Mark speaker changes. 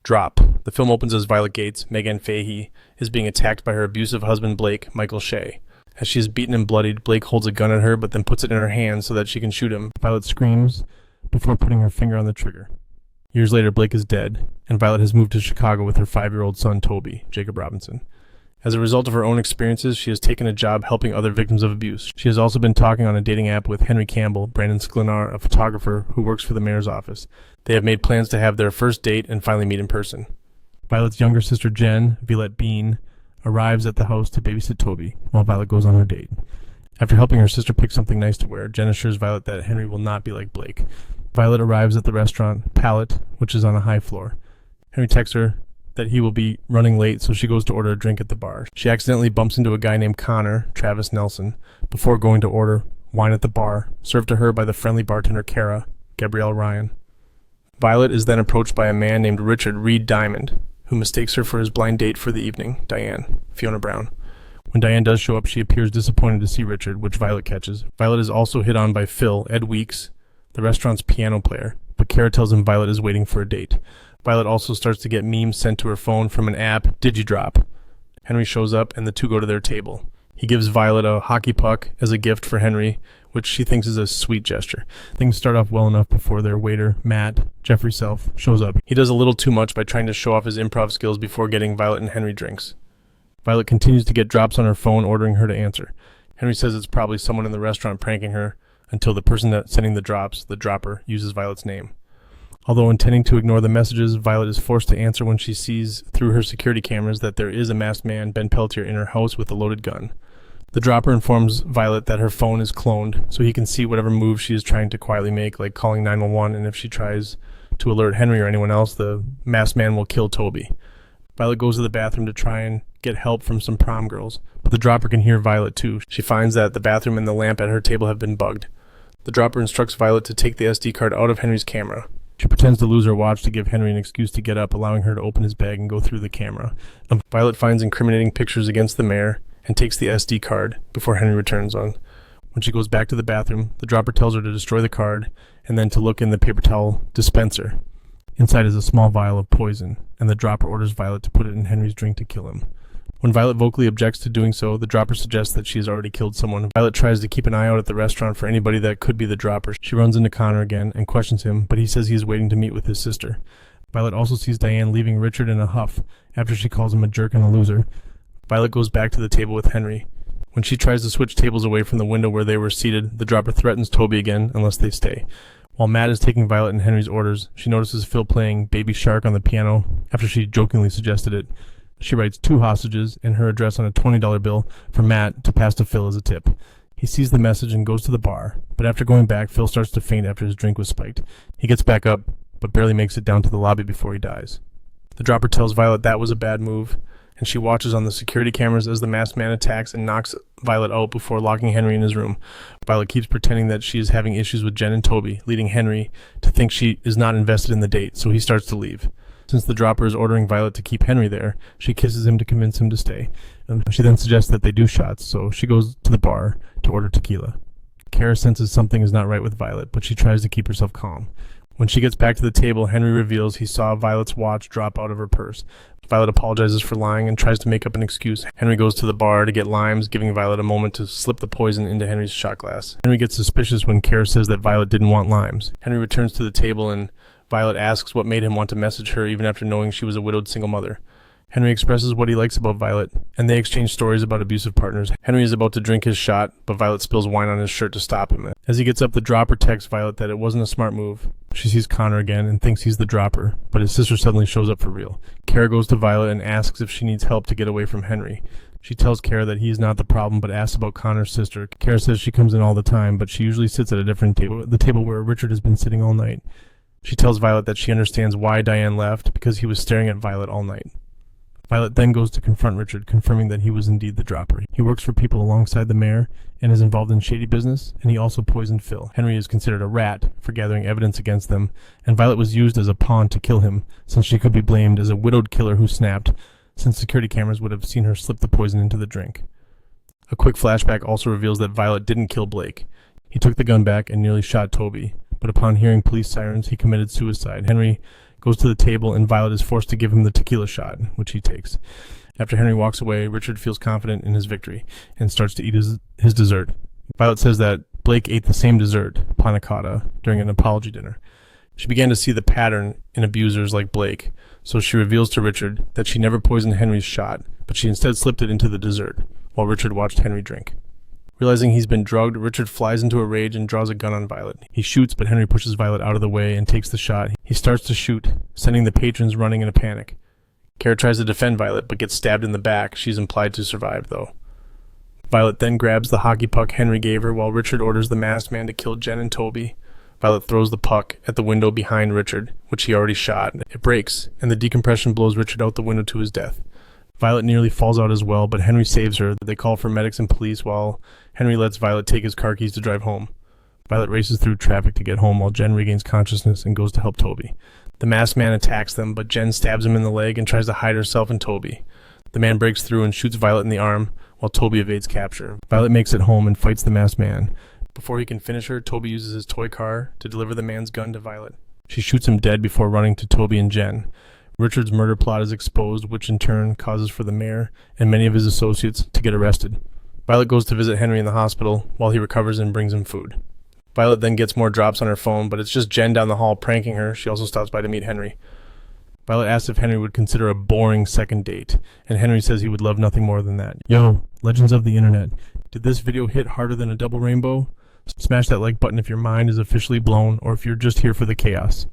Speaker 1: Drop. The film opens as Violet Gates, Megan Fahey, is being attacked by her abusive husband Blake, Michael Shea. As she is beaten and bloodied, Blake holds a gun at her but then puts it in her hand so that she can shoot him. Violet screams before putting her finger on the trigger. Years later, Blake is dead, and Violet has moved to Chicago with her 5-year-old son Toby, Jacob Robinson. As a result of her own experiences, she has taken a job helping other victims of abuse. She has also been talking on a dating app with Henry Campbell, Brandon Sklenar, a photographer who works for the mayor's office. They have made plans to have their first date and finally meet in person. Violet's younger sister Jen, Violette Bean, arrives at the house to babysit Toby while Violet goes on her date. After helping her sister pick something nice to wear, Jen assures Violet that Henry will not be like Blake. Violet arrives at the restaurant Palette, which is on a high floor. Henry texts her that he will be running late, so she goes to order a drink at the bar. She accidentally bumps into a guy named Connor, Travis Nelson, before going to order wine at the bar, served to her by the friendly bartender Kara, Gabrielle Ryan. Violet is then approached by a man named Richard Reed Diamond, who mistakes her for his blind date for the evening, Diane, Fiona Brown. When Diane does show up, she appears disappointed to see Richard, which Violet catches. Violet is also hit on by Phil, Ed Weeks, the restaurant's piano player, but Kara tells him Violet is waiting for a date. Violet also starts to get memes sent to her phone from an app, Digidrop. Henry shows up and the two go to their table. He gives Violet a hockey puck as a gift for Henry, which she thinks is a sweet gesture. Things start off well enough before their waiter, Matt, Jeffrey Self, shows up. He does a little too much by trying to show off his improv skills before getting Violet and Henry drinks. Violet continues to get drops on her phone, ordering her to answer. Henry says it's probably someone in the restaurant pranking her, until the person that's sending the drops, the dropper, uses Violet's name. Although intending to ignore the messages, Violet is forced to answer when she sees through her security cameras that there is a masked man, Ben Peltier, in her house with a loaded gun. The dropper informs Violet that her phone is cloned, so he can see whatever moves she is trying to quietly make, like calling 911, and if she tries to alert Henry or anyone else, the masked man will kill Toby. Violet goes to the bathroom to try and get help from some prom girls, but the dropper can hear Violet too. She finds that the bathroom and the lamp at her table have been bugged. The dropper instructs Violet to take the SD card out of Henry's camera. She pretends to lose her watch to give Henry an excuse to get up, allowing her to open his bag and go through the camera. Violet finds incriminating pictures against the mayor and takes the SD card before Henry returns on. When she goes back to the bathroom, the dropper tells her to destroy the card and then to look in the paper towel dispenser. Inside is a small vial of poison, and the dropper orders Violet to put it in Henry's drink to kill him. When Violet vocally objects to doing so, the dropper suggests that she has already killed someone. Violet tries to keep an eye out at the restaurant for anybody that could be the dropper. She runs into Connor again and questions him, but he says he is waiting to meet with his sister. Violet also sees Diane leaving Richard in a huff after she calls him a jerk and a loser. Violet goes back to the table with Henry. When she tries to switch tables away from the window where they were seated, the dropper threatens Toby again unless they stay. While Matt is taking Violet and Henry's orders, she notices Phil playing Baby Shark on the piano after she jokingly suggested it. She writes 2 hostages and her address on a $20 bill for Matt to pass to Phil as a tip. He sees the message and goes to the bar, but after going back, Phil starts to faint after his drink was spiked. He gets back up, but barely makes it down to the lobby before he dies. The dropper tells Violet that was a bad move, and she watches on the security cameras as the masked man attacks and knocks Violet out before locking Henry in his room. Violet keeps pretending that she is having issues with Jen and Toby, leading Henry to think she is not invested in the date, so he starts to leave. Since the dropper is ordering Violet to keep Henry there, she kisses him to convince him to stay. She then suggests that they do shots, so she goes to the bar to order tequila. Kara senses something is not right with Violet, but she tries to keep herself calm. When she gets back to the table, Henry reveals he saw Violet's watch drop out of her purse. Violet apologizes for lying and tries to make up an excuse. Henry goes to the bar to get limes, giving Violet a moment to slip the poison into Henry's shot glass. Henry gets suspicious when Kara says that Violet didn't want limes. Henry returns to the table and Violet asks what made him want to message her even after knowing she was a widowed single mother. Henry expresses what he likes about Violet, and they exchange stories about abusive partners. Henry is about to drink his shot, but Violet spills wine on his shirt to stop him. As he gets up, the dropper texts Violet that it wasn't a smart move. She sees Connor again and thinks he's the dropper, but his sister suddenly shows up for real. Kara goes to Violet and asks if she needs help to get away from Henry. She tells Kara that he is not the problem, but asks about Connor's sister. Kara says she comes in all the time, but she usually sits at a different table, the table where Richard has been sitting all night. She tells Violet that she understands why Diane left, because he was staring at Violet all night. Violet then goes to confront Richard, confirming that he was indeed the dropper. He works for people alongside the mayor and is involved in shady business, and he also poisoned Phil. Henry is considered a rat for gathering evidence against them, and Violet was used as a pawn to kill him, since she could be blamed as a widowed killer who snapped, since security cameras would have seen her slip the poison into the drink. A quick flashback also reveals that Violet didn't kill Blake. He took the gun back and nearly shot Toby, but upon hearing police sirens, he committed suicide. Henry goes to the table, and Violet is forced to give him the tequila shot, which he takes. After Henry walks away, Richard feels confident in his victory and starts to eat his dessert. Violet says that Blake ate the same dessert, panna cotta, during an apology dinner. She began to see the pattern in abusers like Blake, so she reveals to Richard that she never poisoned Henry's shot, but she instead slipped it into the dessert, while Richard watched Henry drink. Realizing he's been drugged, Richard flies into a rage and draws a gun on Violet. He shoots, but Henry pushes Violet out of the way and takes the shot. He starts to shoot, sending the patrons running in a panic. Kara tries to defend Violet, but gets stabbed in the back. She's implied to survive, though. Violet then grabs the hockey puck Henry gave her, while Richard orders the masked man to kill Jen and Toby. Violet throws the puck at the window behind Richard, which he already shot. It breaks, and the decompression blows Richard out the window to his death. Violet nearly falls out as well, but Henry saves her. They call for medics and police, while Henry lets Violet take his car keys to drive home. Violet races through traffic to get home, while Jen regains consciousness and goes to help Toby. The masked man attacks them, but Jen stabs him in the leg and tries to hide herself and Toby. The man breaks through and shoots Violet in the arm, while Toby evades capture. Violet makes it home and fights the masked man. Before he can finish her, Toby uses his toy car to deliver the man's gun to Violet. She shoots him dead before running to Toby and Jen. Richard's murder plot is exposed, which in turn causes for the mayor and many of his associates to get arrested. Violet goes to visit Henry in the hospital while he recovers and brings him food. Violet then gets more drops on her phone, but it's just Jen down the hall pranking her. She also stops by to meet Henry. Violet asks if Henry would consider a boring second date, and Henry says he would love nothing more than that. Yo, legends of the internet. Did this video hit harder than a double rainbow? Smash that like button if your mind is officially blown, or if you're just here for the chaos.